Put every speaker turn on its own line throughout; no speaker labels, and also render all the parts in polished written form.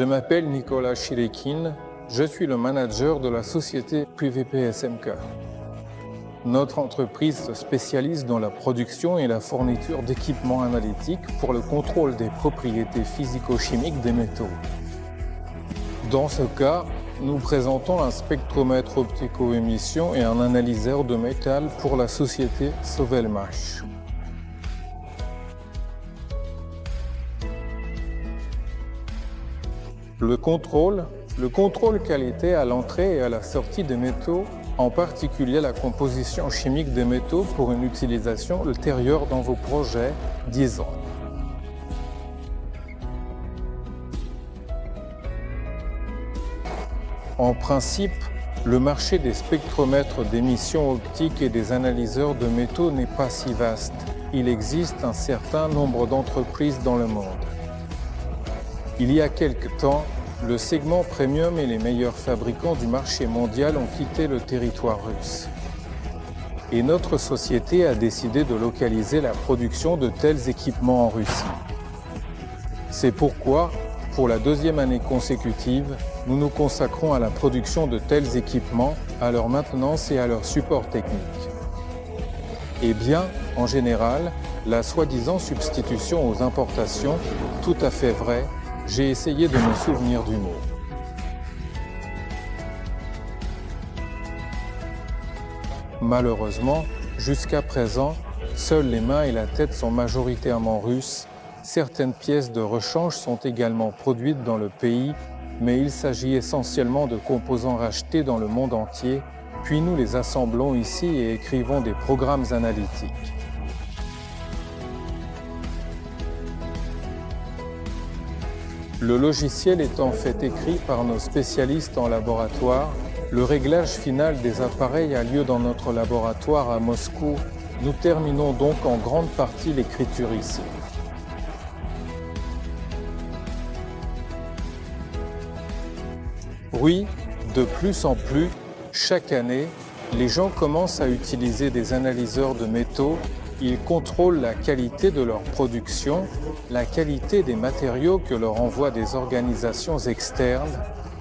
Je m'appelle Nicolas Chirekine, je suis le manager de la société QVP SMK. Notre entreprise se spécialise dans la production et la fourniture d'équipements analytiques pour le contrôle des propriétés physico-chimiques des métaux. Dans ce cas, nous présentons un spectromètre optico-émission et un analyseur de métal pour la société Sovelmash. Le contrôle qualité à l'entrée et à la sortie des métaux, en particulier la composition chimique des métaux pour une utilisation ultérieure dans vos projets, disons. En principe, le marché des spectromètres d'émission optique et des analyseurs de métaux n'est pas si vaste. Il existe un certain nombre d'entreprises dans le monde. Il y a quelque temps, le segment premium et les meilleurs fabricants du marché mondial ont quitté le territoire russe. Et notre société a décidé de localiser la production de tels équipements en Russie. C'est pourquoi, pour la deuxième année consécutive, nous nous consacrons à la production de tels équipements, à leur maintenance et à leur support technique. Eh bien, en général, la soi-disant substitution aux importations, tout à fait vrai, j'ai essayé de me souvenir du mot. Malheureusement, jusqu'à présent, seules les mains et la tête sont majoritairement russes. Certaines pièces de rechange sont également produites dans le pays, mais il s'agit essentiellement de composants rachetés dans le monde entier, puis nous les assemblons ici et écrivons des programmes analytiques. Le logiciel est en fait écrit par nos spécialistes en laboratoire. Le réglage final des appareils a lieu dans notre laboratoire à Moscou. Nous terminons donc en grande partie l'écriture ici. Oui, de plus en plus, chaque année, les gens commencent à utiliser des analyseurs de métaux. Ils contrôlent la qualité de leur production, la qualité des matériaux que leur envoient des organisations externes,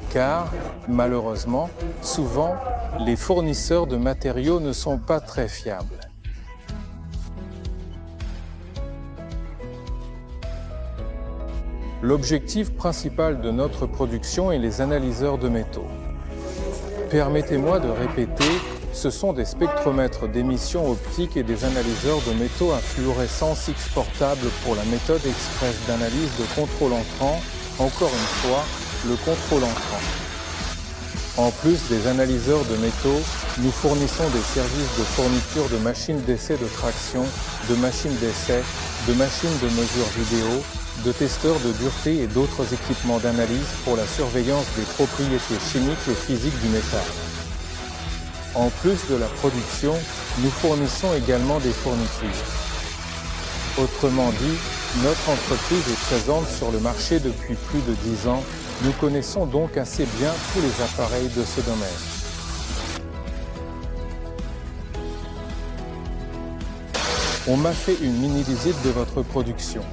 car, malheureusement, souvent, les fournisseurs de matériaux ne sont pas très fiables. L'objectif principal de notre production est les analyseurs de métaux. Permettez-moi de répéter, ce sont des spectromètres d'émission optique et des analyseurs de métaux à fluorescence exportables pour la méthode express d'analyse de contrôle entrant, encore une fois, le contrôle entrant. En plus des analyseurs de métaux, nous fournissons des services de fourniture de machines d'essai de traction, de machines d'essai, de machines de mesure vidéo, de testeurs de dureté et d'autres équipements d'analyse pour la surveillance des propriétés chimiques et physiques du métal. En plus de la production, nous fournissons également des fournitures. Autrement dit, notre entreprise est présente sur le marché depuis plus de 10 ans. Nous connaissons donc assez bien tous les appareils de ce domaine. On m'a fait une mini-visite de votre production.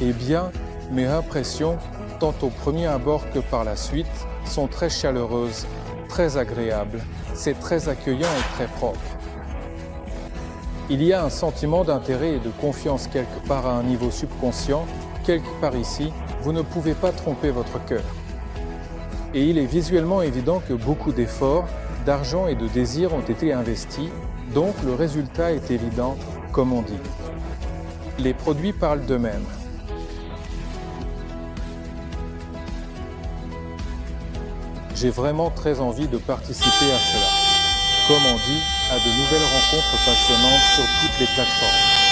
Eh bien, mes impressions, tant au premier abord que par la suite, sont très chaleureuses, très agréables. C'est très accueillant et très propre. Il y a un sentiment d'intérêt et de confiance quelque part à un niveau subconscient, quelque part ici, vous ne pouvez pas tromper votre cœur. Et il est visuellement évident que beaucoup d'efforts, d'argent et de désir ont été investis, donc le résultat est évident, comme on dit. Les produits parlent d'eux-mêmes. J'ai vraiment très envie de participer à cela. Comme on dit, à de nouvelles rencontres passionnantes sur toutes les plateformes.